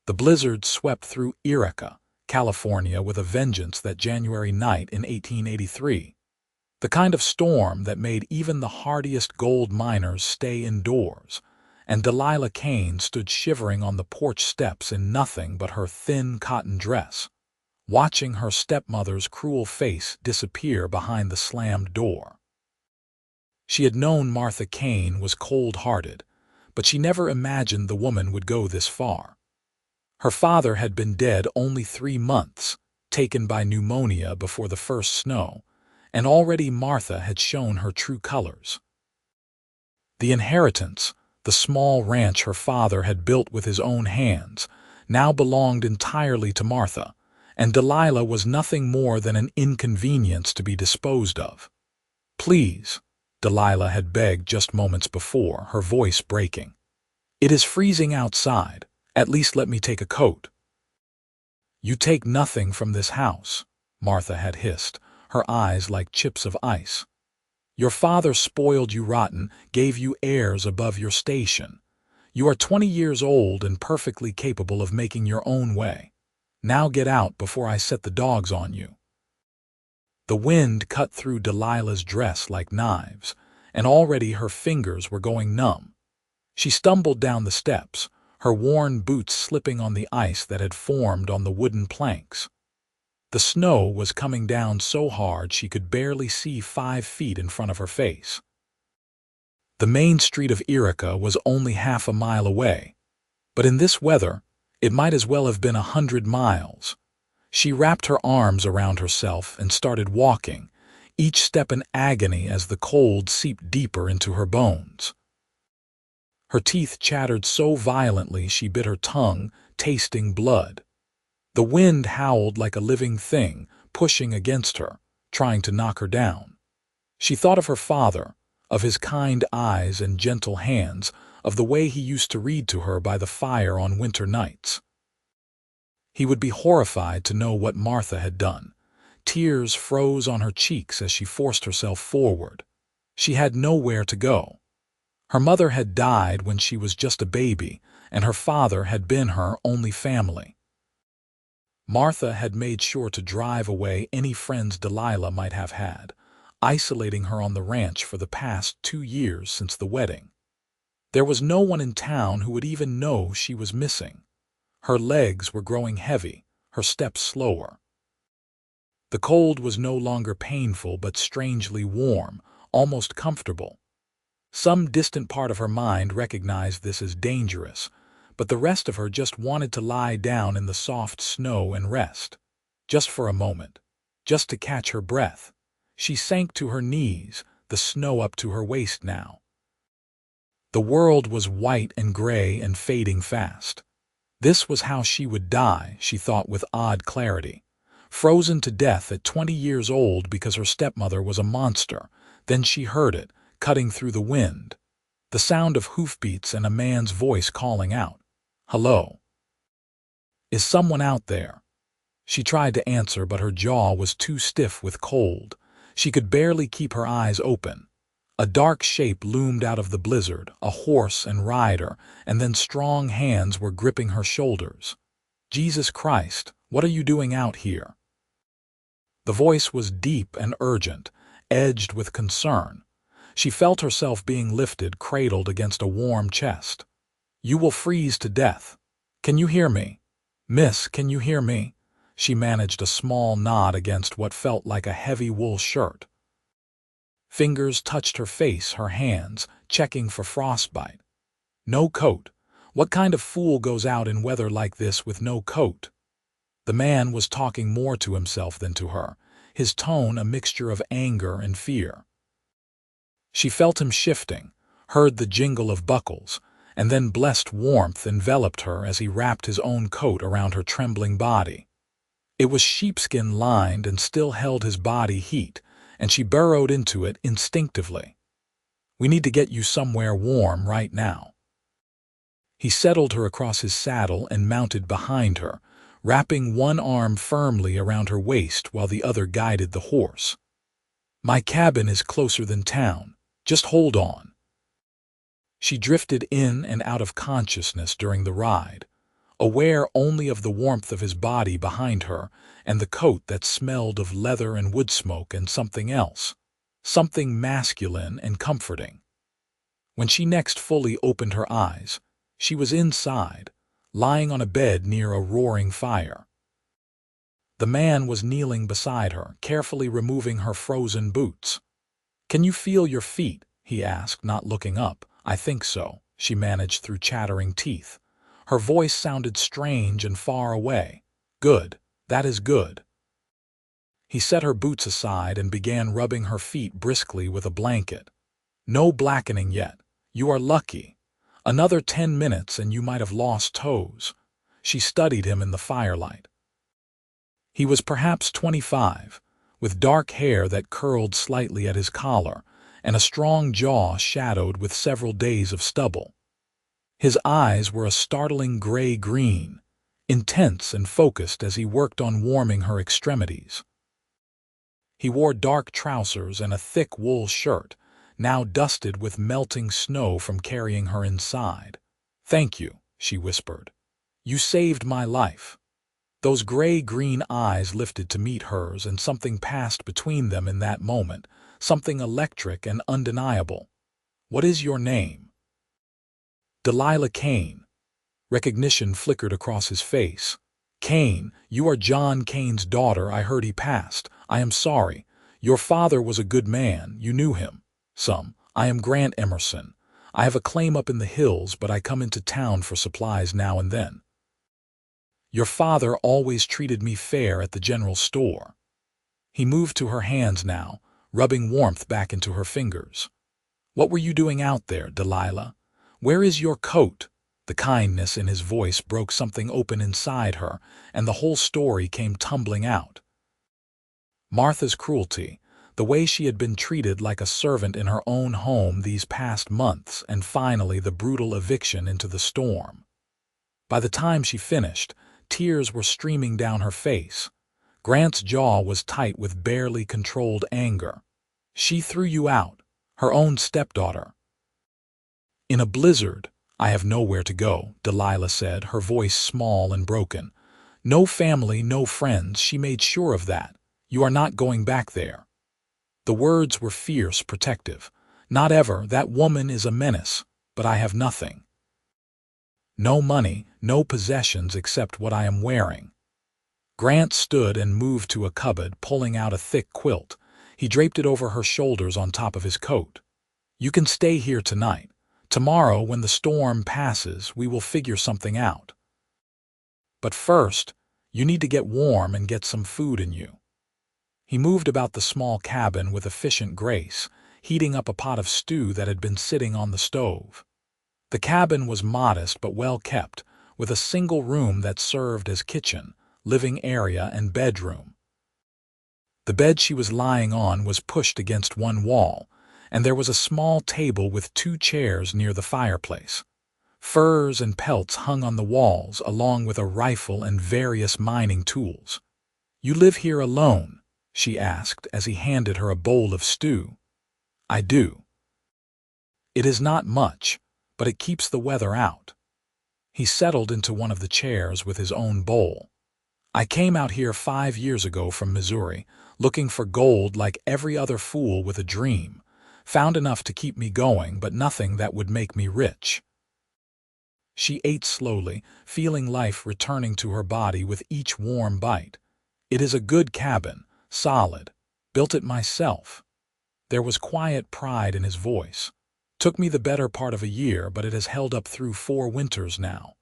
The blizzard swept through Yreka, California with a vengeance that January night in 1883. The kind of storm that made even the hardiest gold miners stay indoors, and Delilah Kane stood shivering on the porch steps in nothing but her thin cotton dress, watching her stepmother's cruel face disappear behind the slammed door. She had known Martha Kane was cold-hearted, but she never imagined the woman would go this far. Her father had been dead only 3 months, taken by pneumonia before the first snow, and already Martha had shown her true colors. The inheritance, the small ranch her father had built with his own hands, now belonged entirely to Martha, and Delilah was nothing more than an inconvenience to be disposed of. "Please," Delilah had begged just moments before, her voice breaking. "It is freezing outside. At least let me take a coat." "You take nothing from this house," Martha had hissed, her eyes like chips of ice. "Your father spoiled you rotten, gave you heirs above your station. You are 20 years old and perfectly capable of making your own way. Now get out before I set the dogs on you." The wind cut through Delilah's dress like knives, and already her fingers were going numb. She stumbled down the steps, her worn boots slipping on the ice that had formed on the wooden planks. The snow was coming down so hard she could barely see 5 feet in front of her face. The main street of Yreka was only half a mile away, but in this weather, it might as well have been 100 miles. She wrapped her arms around herself and started walking, each step an agony as the cold seeped deeper into her bones. Her teeth chattered so violently she bit her tongue, tasting blood. The wind howled like a living thing, pushing against her, trying to knock her down. She thought of her father, of his kind eyes and gentle hands, of the way he used to read to her by the fire on winter nights. He would be horrified to know what Martha had done. Tears froze on her cheeks as she forced herself forward. She had nowhere to go. Her mother had died when she was just a baby, and her father had been her only family. Martha had made sure to drive away any friends Delilah might have had, isolating her on the ranch for the past 2 years since the wedding. There was no one in town who would even know she was missing. Her legs were growing heavy, her steps slower. The cold was no longer painful but strangely warm, almost comfortable. Some distant part of her mind recognized this as dangerous, but the rest of her just wanted to lie down in the soft snow and rest. Just for a moment. Just to catch her breath. She sank to her knees, the snow up to her waist now. The world was white and gray and fading fast. This was how she would die, she thought with odd clarity. Frozen to death at 20 years old because her stepmother was a monster. Then she heard it, cutting through the wind. The sound of hoofbeats and a man's voice calling out, "Hello? Is someone out there?" She tried to answer, but her jaw was too stiff with cold. She could barely keep her eyes open. A dark shape loomed out of the blizzard, a horse and rider, and then strong hands were gripping her shoulders. "Jesus Christ, what are you doing out here?" The voice was deep and urgent, edged with concern. She felt herself being lifted, cradled against a warm chest. "You will freeze to death. Can you hear me? Miss, can you hear me?" She managed a small nod against what felt like a heavy wool shirt. Fingers touched her face, her hands, checking for frostbite. "No coat. What kind of fool goes out in weather like this with no coat?" The man was talking more to himself than to her, his tone a mixture of anger and fear. She felt him shifting, heard the jingle of buckles, and then blessed warmth enveloped her as he wrapped his own coat around her trembling body. It was sheepskin-lined and still held his body heat, and she burrowed into it instinctively. "We need to get you somewhere warm right now." He settled her across his saddle and mounted behind her, wrapping one arm firmly around her waist while the other guided the horse. "My cabin is closer than town. Just hold on." She drifted in and out of consciousness during the ride. aware only of the warmth of his body behind her and the coat that smelled of leather and wood smoke and something else, something masculine and comforting. When she next fully opened her eyes, she was inside, lying on a bed near a roaring fire. The man was kneeling beside her, carefully removing her frozen boots. "Can you feel your feet?" he asked, not looking up. "I think so," she managed through chattering teeth. Her voice sounded strange and far away. "Good. That is good." He set her boots aside and began rubbing her feet briskly with a blanket. "No blackening yet. You are lucky. Another 10 minutes and you might have lost toes." She studied him in the firelight. He was perhaps 25, with dark hair that curled slightly at his collar and a strong jaw shadowed with several days of stubble. His eyes were a startling gray-green, intense and focused as he worked on warming her extremities. He wore dark trousers and a thick wool shirt, now dusted with melting snow from carrying her inside. "Thank you," she whispered. "You saved my life." Those gray-green eyes lifted to meet hers, and something passed between them in that moment, something electric and undeniable. "What is your name?" "Delilah Kane." Recognition flickered across his face. "Kane, you are John Kane's daughter. I heard he passed. I am sorry. Your father was a good man. You knew him." "Some. I am Grant Emerson. I have a claim up in the hills, but I come into town for supplies now and then." "Your father always treated me fair at the general store." He moved to her hands now, rubbing warmth back into her fingers. "What were you doing out there, Delilah? Where is your coat?" The kindness in his voice broke something open inside her, and the whole story came tumbling out. Martha's cruelty, the way she had been treated like a servant in her own home these past months, and finally the brutal eviction into the storm. By the time she finished, tears were streaming down her face. Grant's jaw was tight with barely controlled anger. "She threw you out, her own stepdaughter." "In a blizzard. I have nowhere to go," Delilah said, her voice small and broken. "No family, no friends. She made sure of that. You are not going back there." The words were fierce, protective. "Not ever. That woman is a menace. But I have nothing. No money, no possessions except what I am wearing." Grant stood and moved to a cupboard, pulling out a thick quilt. He draped it over her shoulders on top of his coat. "You can stay here tonight. Tomorrow, when the storm passes, we will figure something out. But first, you need to get warm and get some food in you." He moved about the small cabin with efficient grace, heating up a pot of stew that had been sitting on the stove. The cabin was modest but well kept, with a single room that served as kitchen, living area, and bedroom. The bed she was lying on was pushed against one wall, and there was a small table with 2 chairs near the fireplace. Furs and pelts hung on the walls, along with a rifle and various mining tools. "You live here alone?" she asked as he handed her a bowl of stew. "I do." "It is not much, but it keeps the weather out." He settled into one of the chairs with his own bowl. "I came out here 5 years ago from Missouri, looking for gold like every other fool with a dream. Found enough to keep me going, but nothing that would make me rich." She ate slowly, feeling life returning to her body with each warm bite. "It is a good cabin, solid. Built it myself." There was quiet pride in his voice. "Took me the better part of a year, but it has held up through 4 winters now."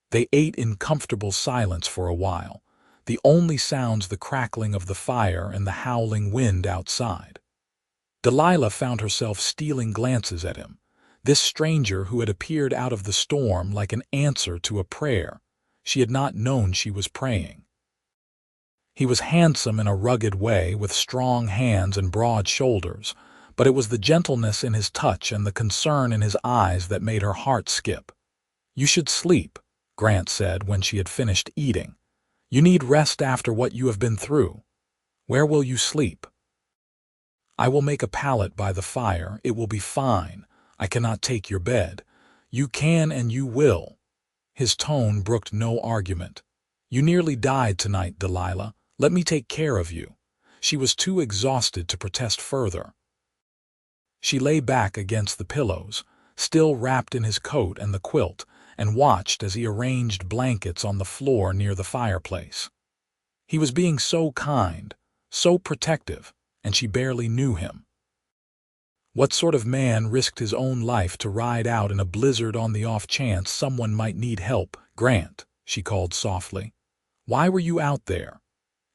They ate in comfortable silence for a while, the only sounds the crackling of the fire and the howling wind outside. Delilah found herself stealing glances at him, this stranger who had appeared out of the storm like an answer to a prayer. She had not known she was praying. He was handsome in a rugged way, with strong hands and broad shoulders, but it was the gentleness in his touch and the concern in his eyes that made her heart skip. "You should sleep," Grant said when she had finished eating. "You need rest after what you have been through. Where will you sleep?" "I will make a pallet by the fire. It will be fine. I cannot take your bed." "You can and you will." His tone brooked no argument. "You nearly died tonight, Delilah. Let me take care of you." She was too exhausted to protest further. She lay back against the pillows, still wrapped in his coat and the quilt, and watched as he arranged blankets on the floor near the fireplace. He was being so kind, so protective, and she barely knew him. What sort of man risked his own life to ride out in a blizzard on the off chance someone might need help? "Grant," she called softly. "Why were you out there?"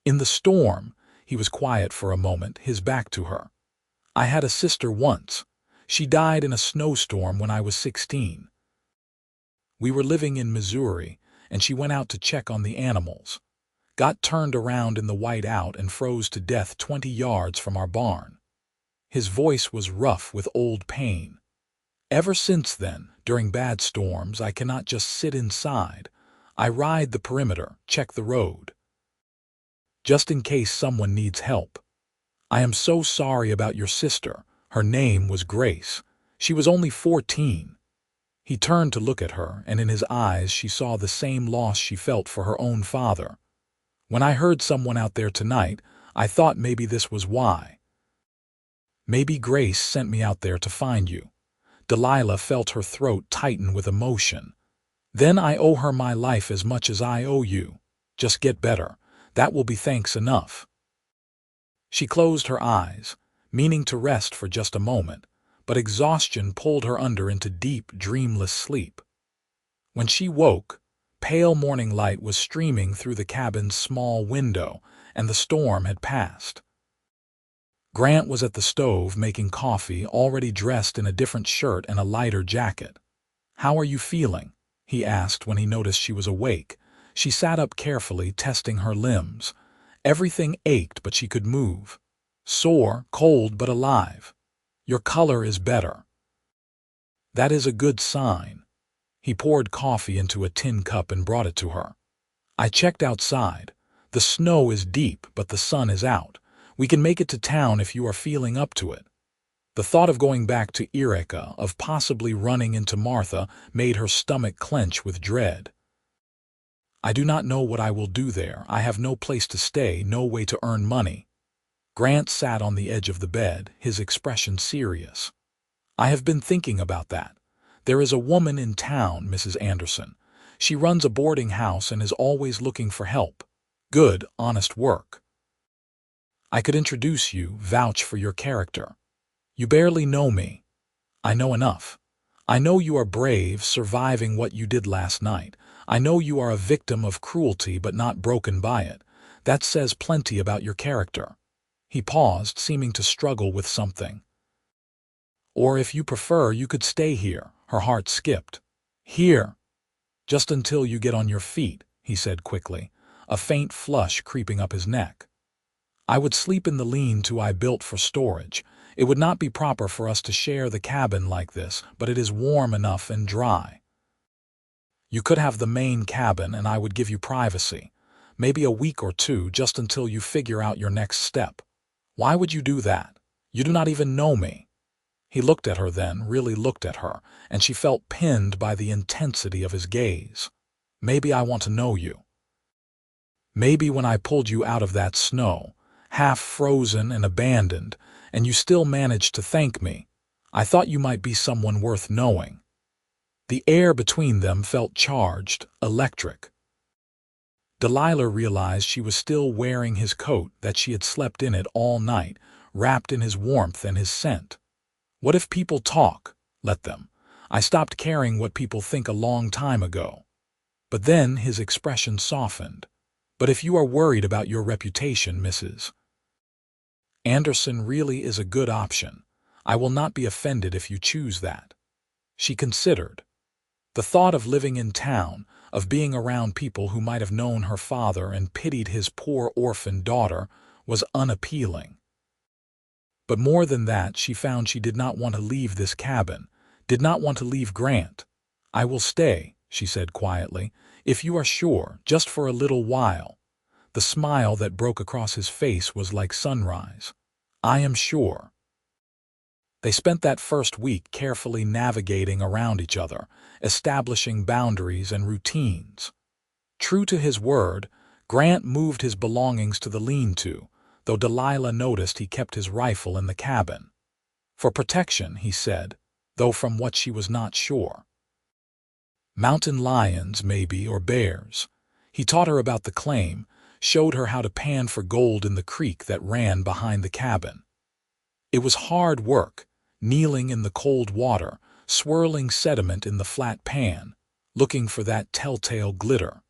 "In the storm." He was quiet for a moment, his back to her. "I had a sister once. She died in a snowstorm when I was 16. We were living in Missouri, and she went out to check on the animals. Got turned around in the whiteout and froze to death 20 yards from our barn." His voice was rough with old pain. "Ever since then, during bad storms, I cannot just sit inside. I ride the perimeter, check the road, just in case someone needs help. I am so sorry about your sister. Her name was Grace. She was only 14. He turned to look at her, and in his eyes she saw the same loss she felt for her own father. "When I heard someone out there tonight, I thought maybe this was why. Maybe Grace sent me out there to find you." Delilah felt her throat tighten with emotion. "Then I owe her my life as much as I owe you. Just get better. That will be thanks enough." She closed her eyes, meaning to rest for just a moment, but exhaustion pulled her under into deep, dreamless sleep. When she woke, pale morning light was streaming through the cabin's small window, and the storm had passed. Grant was at the stove making coffee, already dressed in a different shirt and a lighter jacket. "How are you feeling?" he asked when he noticed she was awake. She sat up carefully, testing her limbs. Everything ached, but she could move. "Sore, cold, but alive. Your color is better." "That is a good sign." He poured coffee into a tin cup and brought it to her. "I checked outside. The snow is deep, but the sun is out. We can make it to town if you are feeling up to it." The thought of going back to Yreka, of possibly running into Martha, made her stomach clench with dread. "I do not know what I will do there. I have no place to stay, no way to earn money." Grant sat on the edge of the bed, his expression serious. "I have been thinking about that. There is a woman in town, Mrs. Anderson. She runs a boarding house and is always looking for help. Good, honest work. I could introduce you, vouch for your character. You barely know me. I know enough. I know you are brave, surviving what you did last night. I know you are a victim of cruelty but not broken by it. That says plenty about your character." He paused, seeming to struggle with something. "Or if you prefer, you could stay here." Her heart skipped. "Here? Just until you get on your feet," he said quickly, a faint flush creeping up his neck. "I would sleep in the lean-to I built for storage. It would not be proper for us to share the cabin like this, but it is warm enough and dry. You could have the main cabin and I would give you privacy. Maybe a week or two, just until you figure out your next step." "Why would you do that? You do not even know me." He looked at her then, really looked at her, and she felt pinned by the intensity of his gaze. "Maybe I want to know you. Maybe when I pulled you out of that snow, half frozen and abandoned, and you still managed to thank me, I thought you might be someone worth knowing." The air between them felt charged, electric. Delilah realized she was still wearing his coat, that she had slept in it all night, wrapped in his warmth and his scent. "What if people talk?" "Let them. I stopped caring what people think a long time ago." But then his expression softened. "But if you are worried about your reputation, Mrs. Anderson really is a good option. I will not be offended if you choose that." She considered. The thought of living in town, of being around people who might have known her father and pitied his poor orphan daughter, was unappealing. But more than that, she found she did not want to leave this cabin, did not want to leave Grant. "I will stay," she said quietly, "if you are sure, just for a little while." The smile that broke across his face was like sunrise. "I am sure." They spent that first week carefully navigating around each other, establishing boundaries and routines. True to his word, Grant moved his belongings to the lean-to, though Delilah noticed he kept his rifle in the cabin. For protection, he said, though from what she was not sure. Mountain lions, maybe, or bears. He taught her about the claim, showed her how to pan for gold in the creek that ran behind the cabin. It was hard work, kneeling in the cold water, swirling sediment in the flat pan, looking for that telltale glitter.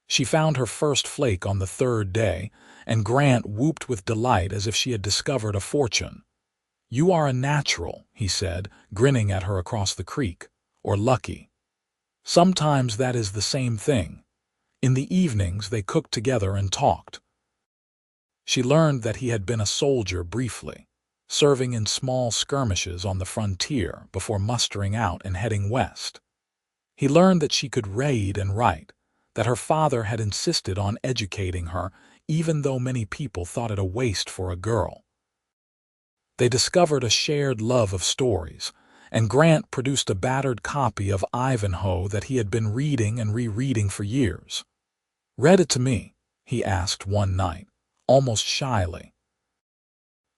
She found her first flake on the third day, and Grant whooped with delight as if she had discovered a fortune. "You are a natural," he said, grinning at her across the creek, "or lucky. Sometimes that is the same thing." In the evenings they cooked together and talked. She learned that he had been a soldier briefly, serving in small skirmishes on the frontier before mustering out and heading west. He learned that she could read and write, that her father had insisted on educating her, even though many people thought it a waste for a girl. They discovered a shared love of stories, and Grant produced a battered copy of Ivanhoe that he had been reading and rereading for years. "Read it to me," he asked one night, almost shyly.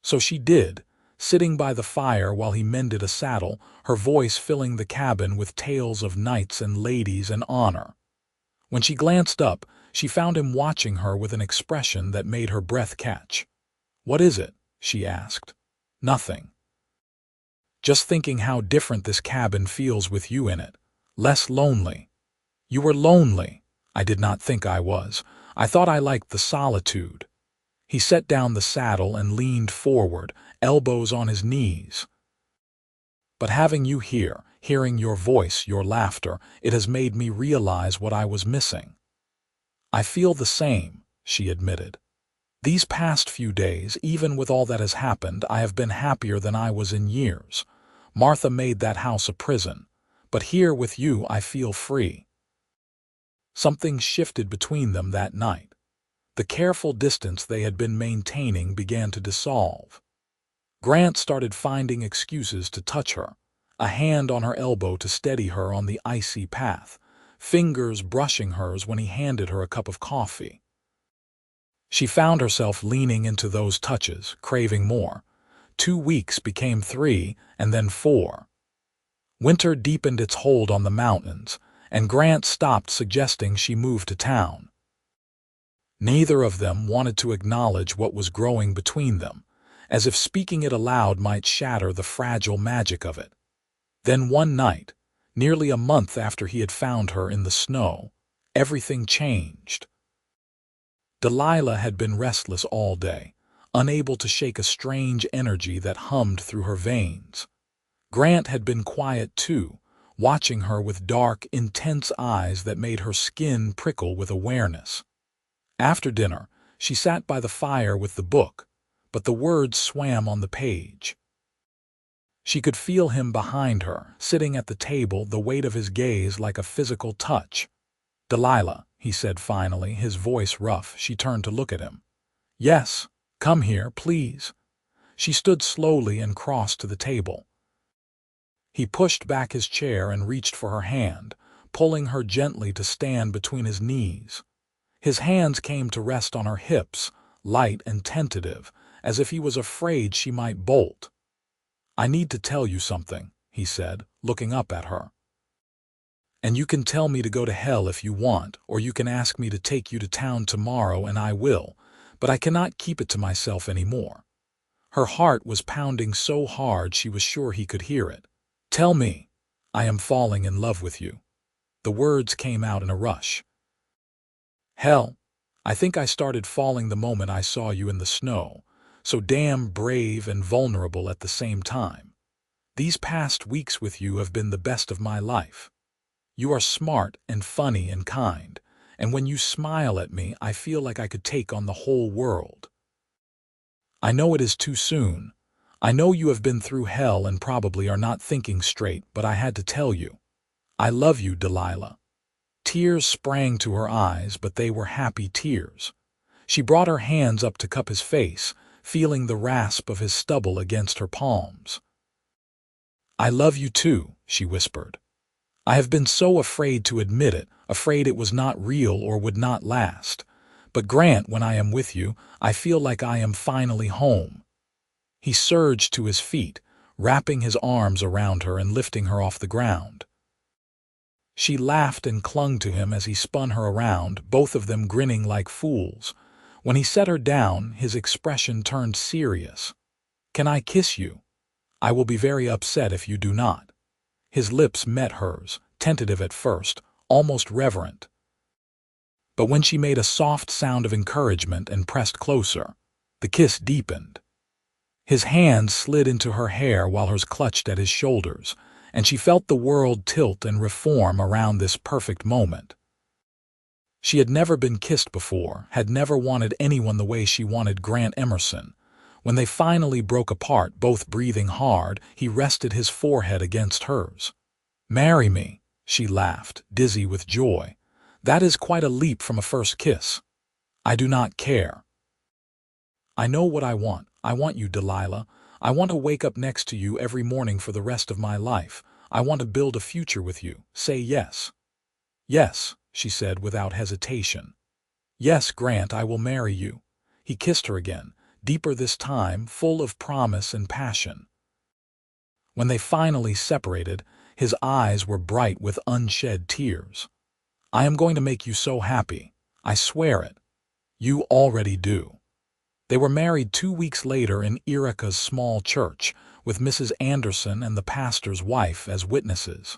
So she did, sitting by the fire while he mended a saddle, her voice filling the cabin with tales of knights and ladies and honor. When she glanced up, she found him watching her with an expression that made her breath catch. "What is it?" she asked. "Nothing. Just thinking how different this cabin feels with you in it. Less lonely." "You were lonely." "I did not think I was. I thought I liked the solitude." He set down the saddle and leaned forward, elbows on his knees. "But having you here, hearing your voice, your laughter, it has made me realize what I was missing." "I feel the same," she admitted. "These past few days, even with all that has happened, I have been happier than I was in years. Martha made that house a prison, but here with you I feel free." Something shifted between them that night. The careful distance they had been maintaining began to dissolve. Grant started finding excuses to touch her, a hand on her elbow to steady her on the icy path, fingers brushing hers when he handed her a cup of coffee. She found herself leaning into those touches, craving more. 2 weeks became 3, and then 4. Winter deepened its hold on the mountains, and Grant stopped suggesting she move to town. Neither of them wanted to acknowledge what was growing between them, as if speaking it aloud might shatter the fragile magic of it. Then one night, nearly a month after he had found her in the snow, everything changed. Delilah had been restless all day, unable to shake a strange energy that hummed through her veins. Grant had been quiet too, watching her with dark, intense eyes that made her skin prickle with awareness. After dinner, she sat by the fire with the book, but the words swam on the page. She could feel him behind her, sitting at the table, the weight of his gaze like a physical touch. "Delilah," he said finally, his voice rough. She turned to look at him. "Yes, come here, please." She stood slowly and crossed to the table. He pushed back his chair and reached for her hand, pulling her gently to stand between his knees. His hands came to rest on her hips, light and tentative, as if he was afraid she might bolt. "I need to tell you something," he said, looking up at her. "And you can tell me to go to hell if you want, or you can ask me to take you to town tomorrow and I will, but I cannot keep it to myself anymore." Her heart was pounding so hard she was sure he could hear it. "Tell me, I am falling in love with you." The words came out in a rush. "Hell, I think I started falling the moment I saw you in the snow, so damn brave and vulnerable at the same time. These past weeks with you have been the best of my life. You are smart and funny and kind, and when you smile at me, I feel like I could take on the whole world. I know it is too soon. I know you have been through hell and probably are not thinking straight, but I had to tell you. I love you, Delilah." Tears sprang to her eyes, but they were happy tears. She brought her hands up to cup his face, feeling the rasp of his stubble against her palms. "I love you too," she whispered. "I have been so afraid to admit it, afraid it was not real or would not last. But Grant, when I am with you, I feel like I am finally home." He surged to his feet, wrapping his arms around her and lifting her off the ground. She laughed and clung to him as he spun her around, both of them grinning like fools. When he set her down, his expression turned serious. "Can I kiss you? I will be very upset if you do not." His lips met hers, tentative at first, almost reverent. But when she made a soft sound of encouragement and pressed closer, the kiss deepened. His hand slid into her hair while hers clutched at his shoulders, and she felt the world tilt and reform around this perfect moment. She had never been kissed before, had never wanted anyone the way she wanted Grant Emerson. When they finally broke apart, both breathing hard, he rested his forehead against hers. "Marry me," she laughed, dizzy with joy. "That is quite a leap from a first kiss." "I do not care. I know what I want. I want you, Delilah. I want to wake up next to you every morning for the rest of my life. I want to build a future with you. Say yes." "Yes," she said without hesitation. "Yes, Grant, I will marry you." He kissed her again, deeper this time, full of promise and passion. When they finally separated, his eyes were bright with unshed tears. "I am going to make you so happy. I swear it. You already do." They were married 2 weeks later in Yreka's small church, with Mrs. Anderson and the pastor's wife as witnesses.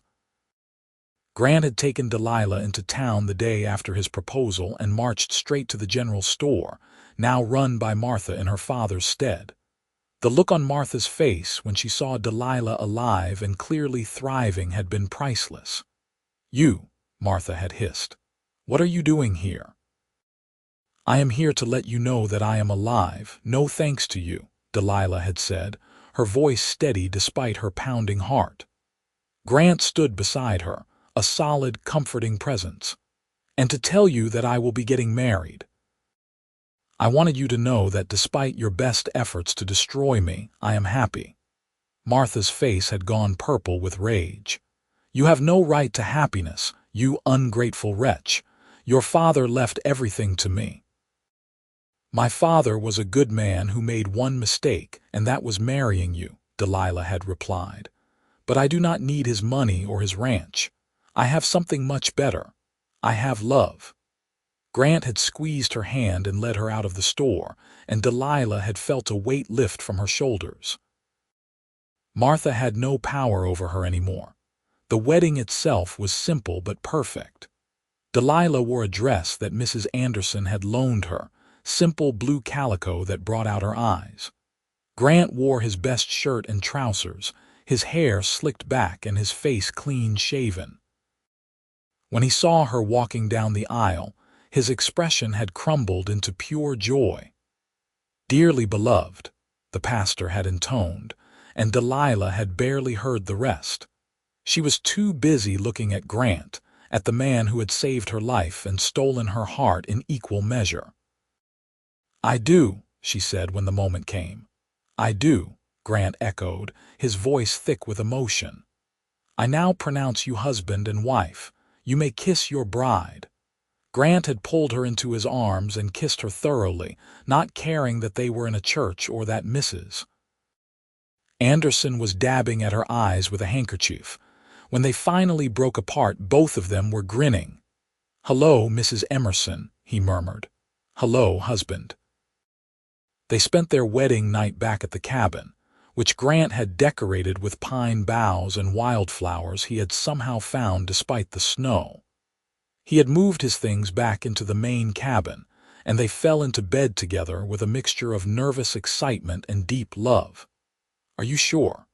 Grant had taken Delilah into town the day after his proposal and marched straight to the general store, now run by Martha in her father's stead. The look on Martha's face when she saw Delilah alive and clearly thriving had been priceless. "You," Martha had hissed. "What are you doing here?" "I am here to let you know that I am alive, no thanks to you," Delilah had said, her voice steady despite her pounding heart. Grant stood beside her, a solid, comforting presence. "And to tell you that I will be getting married. I wanted you to know that despite your best efforts to destroy me, I am happy." Martha's face had gone purple with rage. "You have no right to happiness, you ungrateful wretch. Your father left everything to me." "My father was a good man who made one mistake, and that was marrying you," Delilah had replied. "But I do not need his money or his ranch. I have something much better. I have love." Grant had squeezed her hand and led her out of the store, and Delilah had felt a weight lift from her shoulders. Martha had no power over her anymore. The wedding itself was simple but perfect. Delilah wore a dress that Mrs. Anderson had loaned her, simple blue calico that brought out her eyes. Grant wore his best shirt and trousers, his hair slicked back and his face clean-shaven. When he saw her walking down the aisle, his expression had crumbled into pure joy. "Dearly beloved," the pastor had intoned, and Delilah had barely heard the rest. She was too busy looking at Grant, at the man who had saved her life and stolen her heart in equal measure. "I do," she said when the moment came. "I do," Grant echoed, his voice thick with emotion. "I now pronounce you husband and wife. You may kiss your bride." Grant had pulled her into his arms and kissed her thoroughly, not caring that they were in a church or that Mrs. Anderson was dabbing at her eyes with a handkerchief. When they finally broke apart, both of them were grinning. "Hello, Mrs. Emerson," he murmured. "Hello, husband." They spent their wedding night back at the cabin, which Grant had decorated with pine boughs and wildflowers he had somehow found despite the snow. He had moved his things back into the main cabin, and they fell into bed together with a mixture of nervous excitement and deep love. "Are you sure?"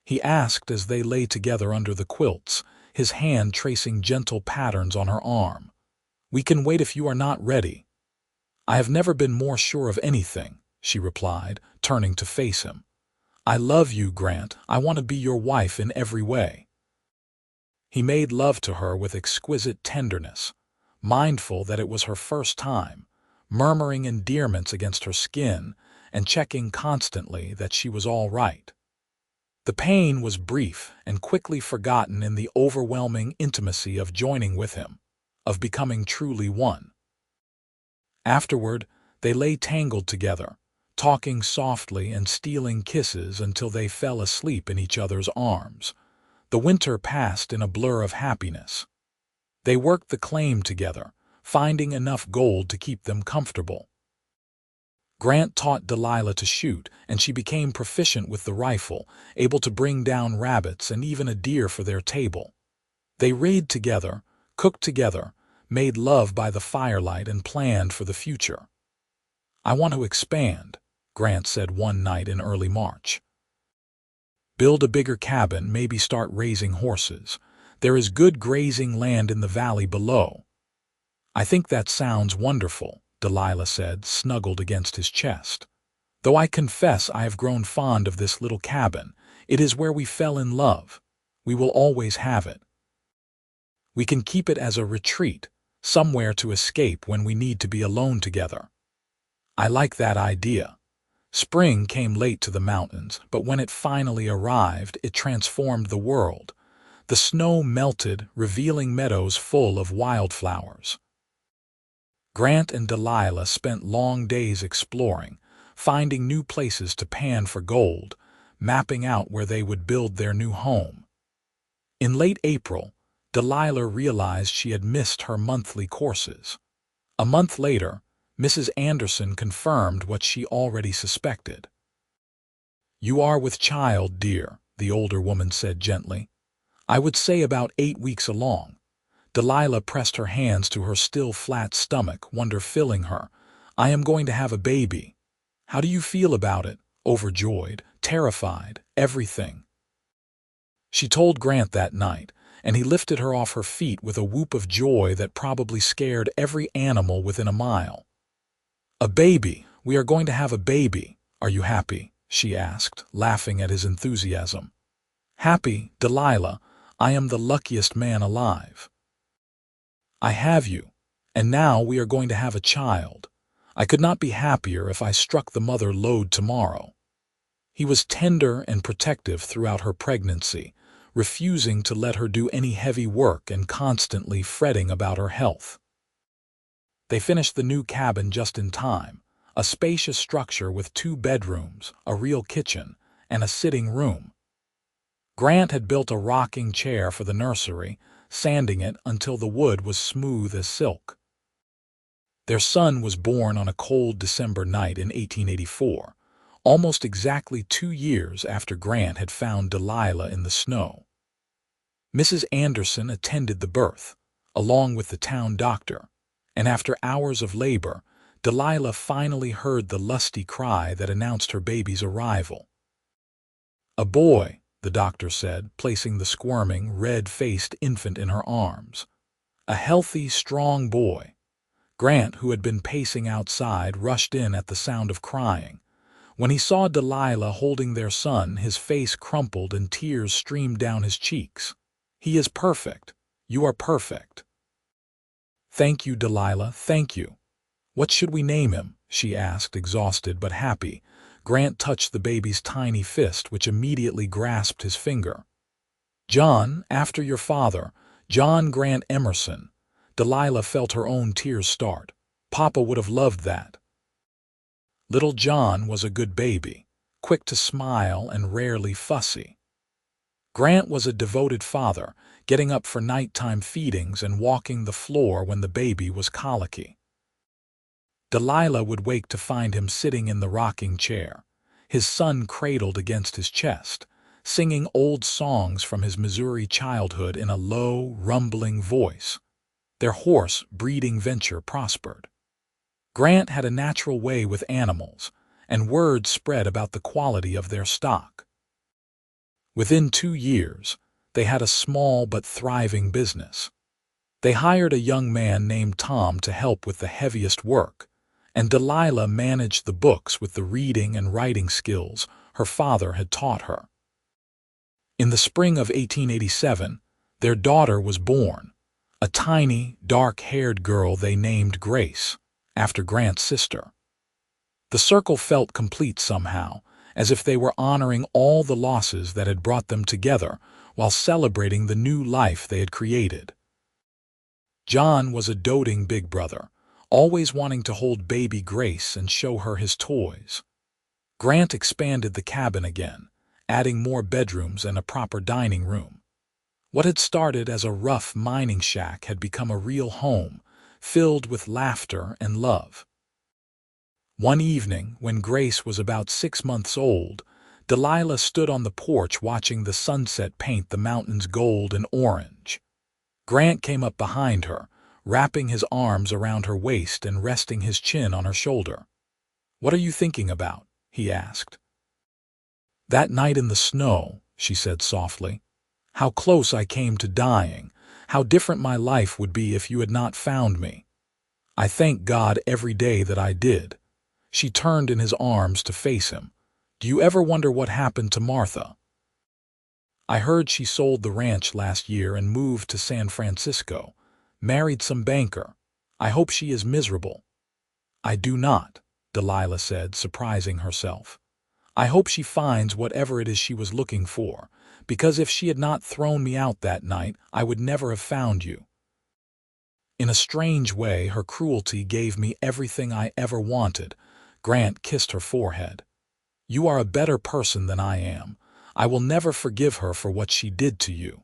he asked as they lay together under the quilts, his hand tracing gentle patterns on her arm. "We can wait if you are not ready." "I have never been more sure of anything," she replied, turning to face him. "I love you, Grant. I want to be your wife in every way." He made love to her with exquisite tenderness, mindful that it was her first time, murmuring endearments against her skin, and checking constantly that she was all right. The pain was brief and quickly forgotten in the overwhelming intimacy of joining with him, of becoming truly one. Afterward, they lay tangled together, talking softly and stealing kisses until they fell asleep in each other's arms. The winter passed in a blur of happiness. They worked the claim together, finding enough gold to keep them comfortable. Grant taught Delilah to shoot, and she became proficient with the rifle, able to bring down rabbits and even a deer for their table. They raided together, cooked together, made love by the firelight, and planned for the future. "I want to expand," Grant said one night in early March. "Build a bigger cabin, maybe start raising horses. There is good grazing land in the valley below." "I think that sounds wonderful," Delilah said, snuggled against his chest. "Though I confess I have grown fond of this little cabin. It is where we fell in love. We will always have it. We can keep it as a retreat, somewhere to escape when we need to be alone together." "I like that idea." Spring came late to the mountains, but when it finally arrived, it transformed the world. The snow melted, revealing meadows full of wildflowers. Grant and Delilah spent long days exploring, finding new places to pan for gold, mapping out where they would build their new home. In late April, Delilah realized she had missed her monthly courses. A month later, Mrs. Anderson confirmed what she already suspected. "You are with child, dear," the older woman said gently. "I would say about 8 weeks along." Delilah pressed her hands to her still flat stomach, wonder filling her. "I am going to have a baby. How do you feel about it?" Overjoyed, terrified, everything. She told Grant that night, and he lifted her off her feet with a whoop of joy that probably scared every animal within a mile. "A baby! We are going to have a baby. Are you happy?" she asked, laughing at his enthusiasm. "Happy, Delilah. I am the luckiest man alive. I have you, and now we are going to have a child. I could not be happier if I struck the mother lode tomorrow." He was tender and protective throughout her pregnancy, refusing to let her do any heavy work and constantly fretting about her health. They finished the new cabin just in time, a spacious structure with 2 bedrooms, a real kitchen, and a sitting room. Grant had built a rocking chair for the nursery, sanding it until the wood was smooth as silk. Their son was born on a cold December night in 1884, almost exactly 2 years after Grant had found Delilah in the snow. Mrs. Anderson attended the birth, along with the town doctor, and after hours of labor, Delilah finally heard the lusty cry that announced her baby's arrival. "A boy," the doctor said, placing the squirming, red-faced infant in her arms. "A healthy, strong boy." Grant, who had been pacing outside, rushed in at the sound of crying. When he saw Delilah holding their son, his face crumpled and tears streamed down his cheeks. "He is perfect. You are perfect." "Thank you, Delilah, thank you. What should we name him?" she asked, exhausted but happy. Grant touched the baby's tiny fist, which immediately grasped his finger. "John, after your father, John Grant Emerson." Delilah felt her own tears start. Papa would have loved that. Little John was a good baby, quick to smile and rarely fussy. Grant was a devoted father, getting up for nighttime feedings and walking the floor when the baby was colicky. Delilah would wake to find him sitting in the rocking chair, his son cradled against his chest, singing old songs from his Missouri childhood in a low, rumbling voice. Their horse breeding venture prospered. Grant had a natural way with animals, and word spread about the quality of their stock. Within 2 years, they had a small but thriving business. They hired a young man named Tom to help with the heaviest work, and Delilah managed the books with the reading and writing skills her father had taught her. In the spring of 1887, their daughter was born, a tiny, dark-haired girl they named Grace, after Grant's sister. The circle felt complete somehow, as if they were honoring all the losses that had brought them together while celebrating the new life they had created. John was a doting big brother, always wanting to hold baby Grace and show her his toys. Grant expanded the cabin again, adding more bedrooms and a proper dining room. What had started as a rough mining shack had become a real home, filled with laughter and love. One evening, when Grace was about 6 months old, Delilah stood on the porch watching the sunset paint the mountains gold and orange. Grant came up behind her, wrapping his arms around her waist and resting his chin on her shoulder. "What are you thinking about?" he asked. "That night in the snow," she said softly. "How close I came to dying, how different my life would be if you had not found me. I thank God every day that I did." She turned in his arms to face him. "Do you ever wonder what happened to Martha?" "I heard she sold the ranch last year and moved to San Francisco, married some banker. I hope she is miserable." "I do not," Delilah said, surprising herself. "I hope she finds whatever it is she was looking for, because if she had not thrown me out that night, I would never have found you." In a strange way, her cruelty gave me everything I ever wanted. Grant kissed her forehead. "You are a better person than I am. I will never forgive her for what she did to you."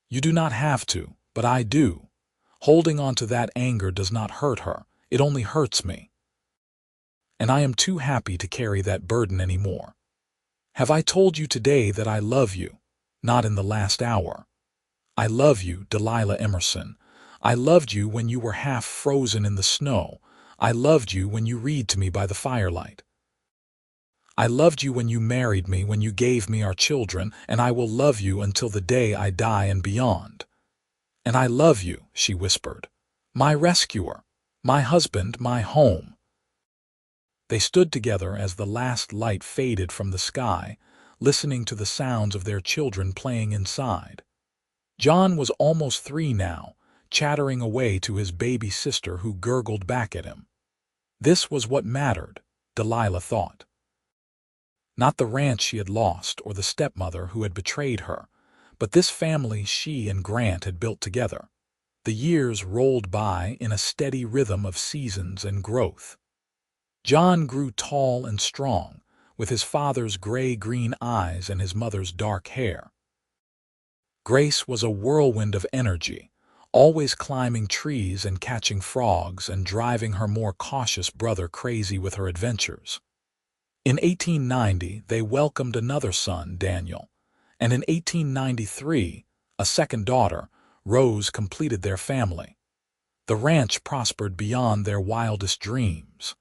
"You do not have to, but I do. Holding on to that anger does not hurt her, it only hurts me. And I am too happy to carry that burden anymore. Have I told you today that I love you? Not in the last hour. I love you, Delilah Emerson. I loved you when you were half frozen in the snow. I loved you when you read to me by the firelight. I loved you when you married me, when you gave me our children, and I will love you until the day I die and beyond." "And I love you," she whispered. "My rescuer, my husband, my home." They stood together as the last light faded from the sky, listening to the sounds of their children playing inside. John was almost 3 now, chattering away to his baby sister who gurgled back at him. This was what mattered, Delilah thought. Not the ranch she had lost or the stepmother who had betrayed her, but this family she and Grant had built together. The years rolled by in a steady rhythm of seasons and growth. John grew tall and strong, with his father's gray-green eyes and his mother's dark hair. Grace was a whirlwind of energy, always climbing trees and catching frogs and driving her more cautious brother crazy with her adventures. In 1890, they welcomed another son, Daniel, and in 1893, a second daughter, Rose, completed their family. The ranch prospered beyond their wildest dreams.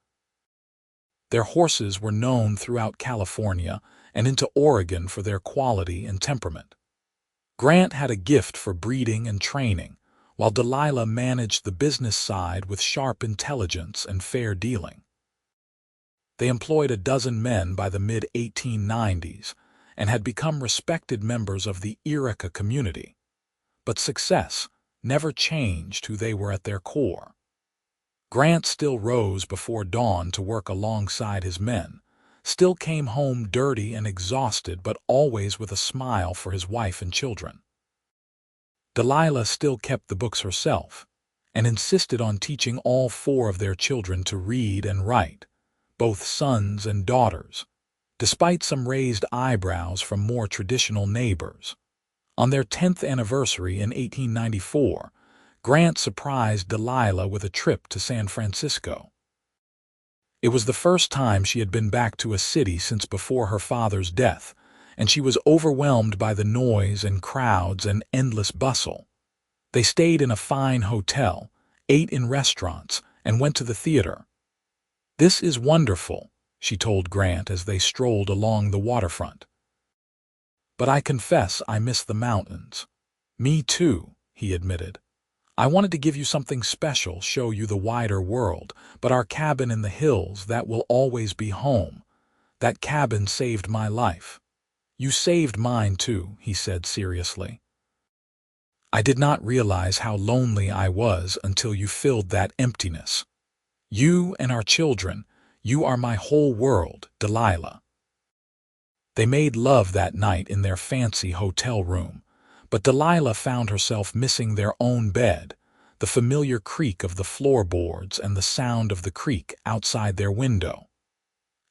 Their horses were known throughout California and into Oregon for their quality and temperament. Grant had a gift for breeding and training, while Delilah managed the business side with sharp intelligence and fair dealing. They employed a dozen men by the mid-1890s and had become respected members of the Yreka community. But success never changed who they were at their core. Grant still rose before dawn to work alongside his men, still came home dirty and exhausted but always with a smile for his wife and children. Delilah still kept the books herself and insisted on teaching all 4 of their children to read and write, both sons and daughters, despite some raised eyebrows from more traditional neighbors. On their 10th anniversary in 1894, Grant surprised Delilah with a trip to San Francisco. It was the first time she had been back to a city since before her father's death, and she was overwhelmed by the noise and crowds and endless bustle. They stayed in a fine hotel, ate in restaurants, and went to the theater. "This is wonderful," she told Grant as they strolled along the waterfront. "But I confess I miss the mountains." "Me too," he admitted. "I wanted to give you something special, show you the wider world, but our cabin in the hills, that will always be home. That cabin saved my life." "You saved mine too," he said seriously. "I did not realize how lonely I was until you filled that emptiness. You and our children, You are my whole world, Delilah." They made love that night in their fancy hotel room, but Delilah found herself missing their own bed, the familiar creak of the floorboards and the sound of the creek outside their window.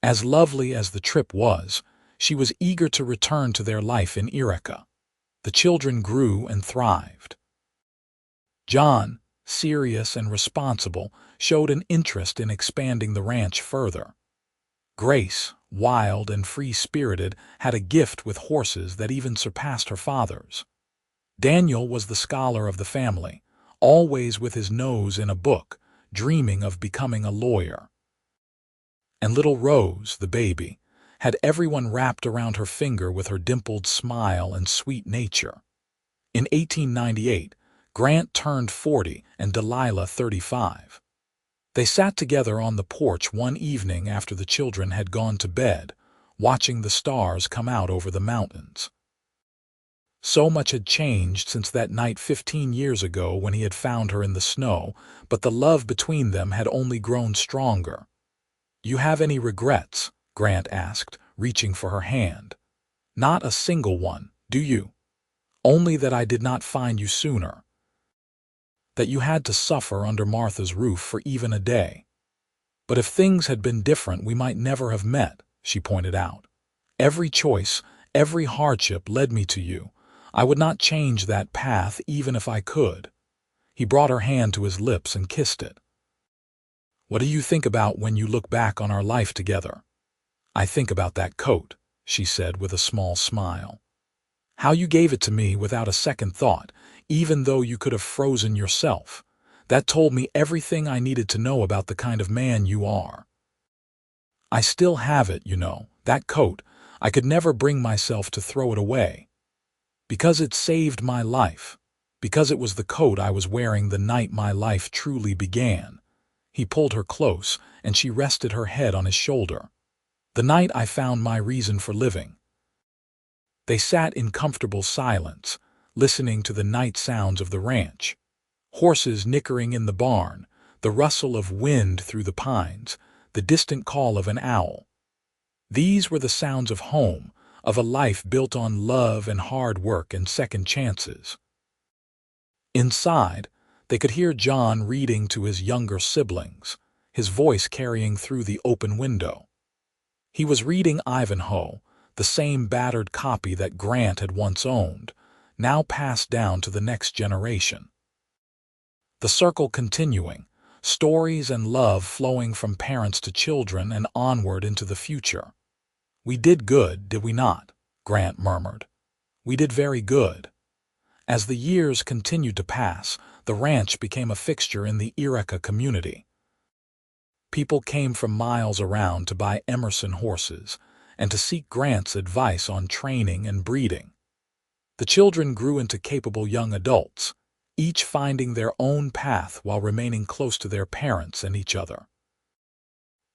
As lovely as the trip was, she was eager to return to their life in Yreka. The children grew and thrived. John, serious and responsible, showed an interest in expanding the ranch further. Grace, wild and free-spirited, had a gift with horses that even surpassed her father's. Daniel was the scholar of the family, always with his nose in a book, dreaming of becoming a lawyer. And little Rose, the baby, had everyone wrapped around her finger with her dimpled smile and sweet nature. In 1898, Grant turned 40 and Delilah 35. They sat together on the porch one evening after the children had gone to bed, watching the stars come out over the mountains. So much had changed since that night 15 years ago when he had found her in the snow, but the love between them had only grown stronger. "You have any regrets?" Grant asked, reaching for her hand. "Not a single one, do you? Only that I did not find you sooner. That you had to suffer under Martha's roof for even a day. But if things had been different, we might never have met," she pointed out. "Every choice, every hardship led me to you. I would not change that path even if I could." He brought her hand to his lips and kissed it. "What do you think about when you look back on our life together?" "I think about that coat," she said with a small smile. "How you gave it to me without a second thought, even though you could have frozen yourself. That told me everything I needed to know about the kind of man you are. I still have it, you know, that coat. I could never bring myself to throw it away. Because it saved my life. Because it was the coat I was wearing the night my life truly began." He pulled her close, and she rested her head on his shoulder. "The night I found my reason for living." They sat in comfortable silence, listening to the night sounds of the ranch. Horses nickering in the barn, the rustle of wind through the pines, the distant call of an owl. These were the sounds of home, of a life built on love and hard work and second chances. Inside, they could hear John reading to his younger siblings, his voice carrying through the open window. He was reading Ivanhoe, the same battered copy that Grant had once owned, now passed down to the next generation. The circle continuing, stories and love flowing from parents to children and onward into the future. "We did good, did we not?" Grant murmured. "We did very good." As the years continued to pass, the ranch became a fixture in the Yreka community. People came from miles around to buy Emerson horses and to seek Grant's advice on training and breeding. The children grew into capable young adults, each finding their own path while remaining close to their parents and each other.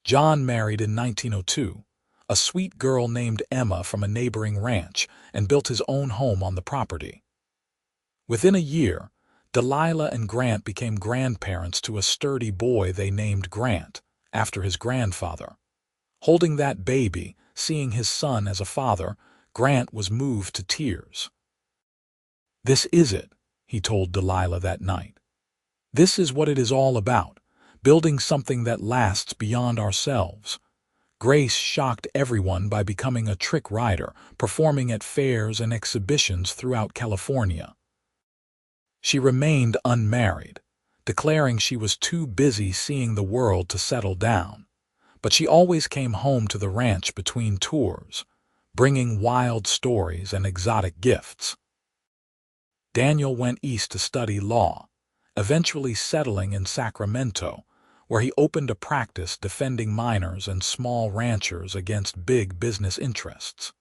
John married in 1902, a sweet girl named Emma from a neighboring ranch, and built his own home on the property. Within a year, Delilah and Grant became grandparents to a sturdy boy they named Grant, after his grandfather. Holding that baby, seeing his son as a father, Grant was moved to tears. "This is it," he told Delilah that night. "This is what it is all about, building something that lasts beyond ourselves." Grace shocked everyone by becoming a trick rider, performing at fairs and exhibitions throughout California. She remained unmarried, declaring she was too busy seeing the world to settle down, but she always came home to the ranch between tours, bringing wild stories and exotic gifts. Daniel went east to study law, eventually settling in Sacramento, where he opened a practice defending minors and small ranchers against big business interests.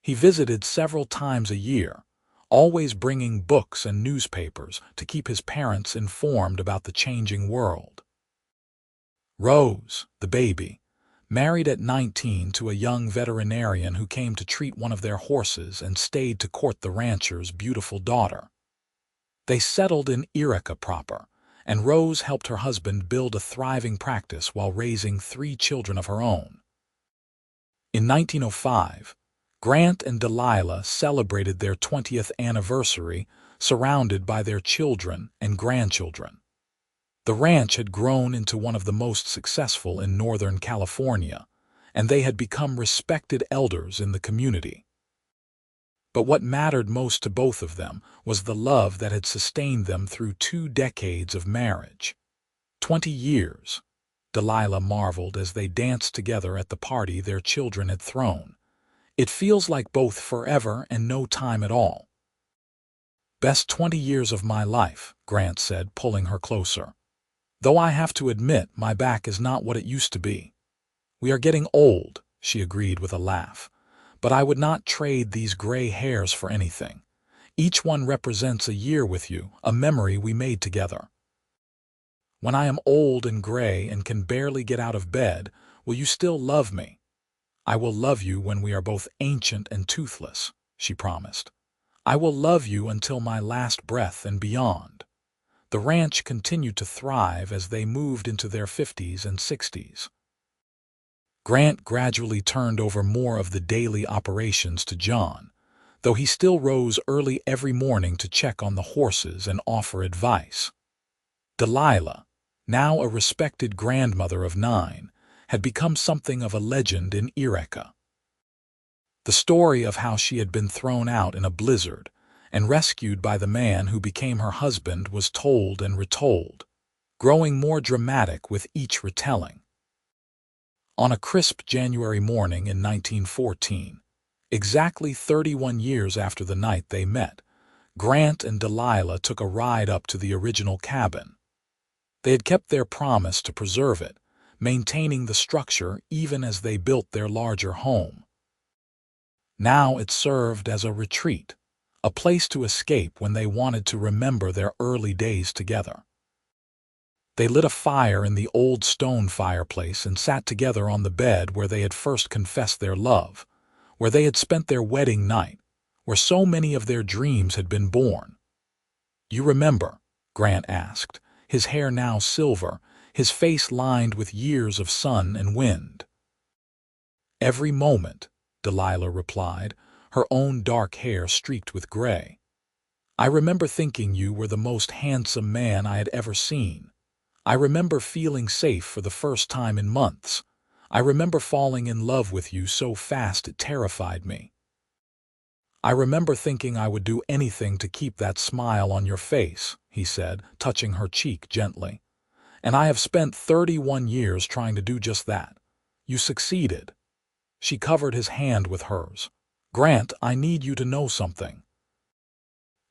He visited several times a year, always bringing books and newspapers to keep his parents informed about the changing world. Rose, the baby, married at 19 to a young veterinarian who came to treat one of their horses and stayed to court the rancher's beautiful daughter. They settled in Yreka proper, and Rose helped her husband build a thriving practice while raising 3 children of her own. In 1905, Grant and Delilah celebrated their 20th anniversary surrounded by their children and grandchildren. The ranch had grown into one of the most successful in Northern California, and they had become respected elders in the community. But what mattered most to both of them was the love that had sustained them through 2 decades of marriage. 20 years, Delilah marveled as they danced together at the party their children had thrown. It feels like both forever and no time at all. Best 20 years of my life, Grant said, pulling her closer. Though I have to admit my back is not what it used to be. We are getting old, she agreed with a laugh. But I would not trade these gray hairs for anything. Each one represents a year with you, a memory we made together. When I am old and gray and can barely get out of bed, will you still love me? I will love you when we are both ancient and toothless, she promised. I will love you until my last breath and beyond. The ranch continued to thrive as they moved into their 50s and 60s. Grant gradually turned over more of the daily operations to John, though he still rose early every morning to check on the horses and offer advice. Delilah, now a respected grandmother of 9, had become something of a legend in Yreka. The story of how she had been thrown out in a blizzard and rescued by the man who became her husband was told and retold, growing more dramatic with each retelling. On a crisp January morning in 1914, exactly 31 years after the night they met, Grant and Delilah took a ride up to the original cabin. They had kept their promise to preserve it, maintaining the structure even as they built their larger home. Now it served as a retreat, a place to escape when they wanted to remember their early days together. They lit a fire in the old stone fireplace and sat together on the bed where they had first confessed their love, where they had spent their wedding night, where so many of their dreams had been born. "You remember?" Grant asked, his hair now silver, his face lined with years of sun and wind. "Every moment," Delilah replied, her own dark hair streaked with gray. "I remember thinking you were the most handsome man I had ever seen. I remember feeling safe for the first time in months. I remember falling in love with you so fast it terrified me. I remember thinking I would do anything to keep that smile on your face," he said, touching her cheek gently. "And I have spent 31 years trying to do just that. You succeeded." She covered his hand with hers. "Grant, I need you to know something.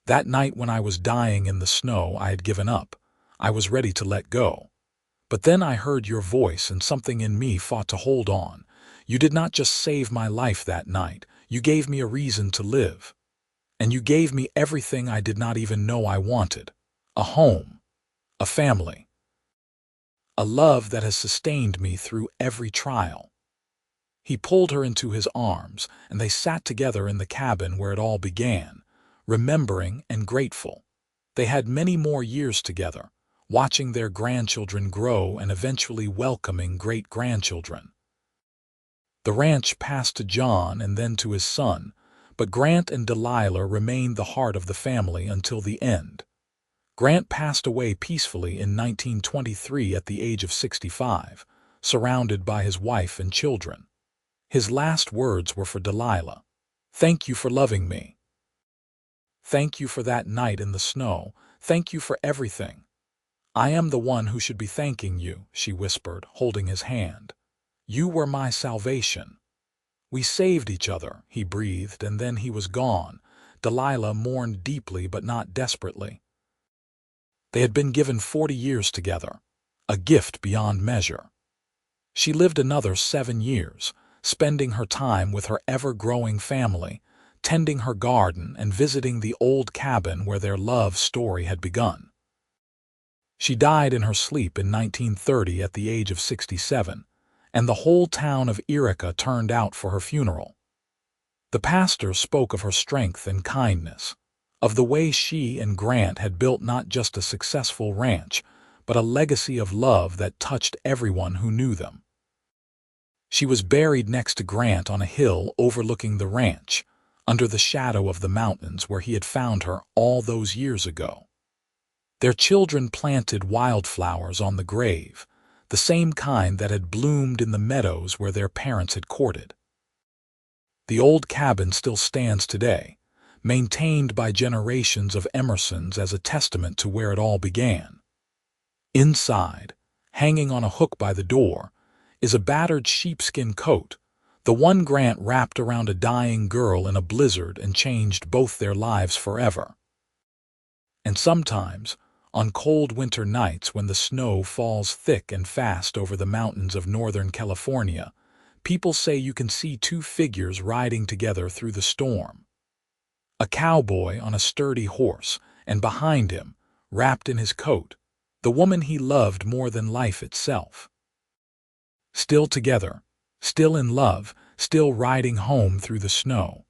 That night when I was dying in the snow, I had given up. I was ready to let go. But then I heard your voice and something in me fought to hold on. You did not just save my life that night. You gave me a reason to live. And you gave me everything I did not even know I wanted. A home. A family. A love that has sustained me through every trial." He pulled her into his arms, and they sat together in the cabin where it all began, remembering and grateful. They had many more years together, watching their grandchildren grow and eventually welcoming great-grandchildren. The ranch passed to John and then to his son, but Grant and Delilah remained the heart of the family until the end. Grant passed away peacefully in 1923 at the age of 65, surrounded by his wife and children. His last words were for Delilah. "Thank you for loving me. Thank you for that night in the snow. Thank you for everything. I am the one who should be thanking you," she whispered, holding his hand. "You were my salvation." "We saved each other," he breathed, and then he was gone. Delilah mourned deeply but not desperately. They had been given 40 years together, a gift beyond measure. She lived another 7 years, spending her time with her ever-growing family, tending her garden and visiting the old cabin where their love story had begun. She died in her sleep in 1930 at the age of 67, and the whole town of Yreka turned out for her funeral. The pastor spoke of her strength and kindness, of the way she and Grant had built not just a successful ranch, but a legacy of love that touched everyone who knew them. She was buried next to Grant on a hill overlooking the ranch, under the shadow of the mountains where he had found her all those years ago. Their children planted wildflowers on the grave, the same kind that had bloomed in the meadows where their parents had courted. The old cabin still stands today, maintained by generations of Emersons as a testament to where it all began. Inside, hanging on a hook by the door, is a battered sheepskin coat, the one Grant wrapped around a dying girl in a blizzard and changed both their lives forever. And sometimes, on cold winter nights when the snow falls thick and fast over the mountains of Northern California, people say you can see two figures riding together through the storm. A cowboy on a sturdy horse, and behind him, wrapped in his coat, the woman he loved more than life itself. Still together, still in love, still riding home through the snow.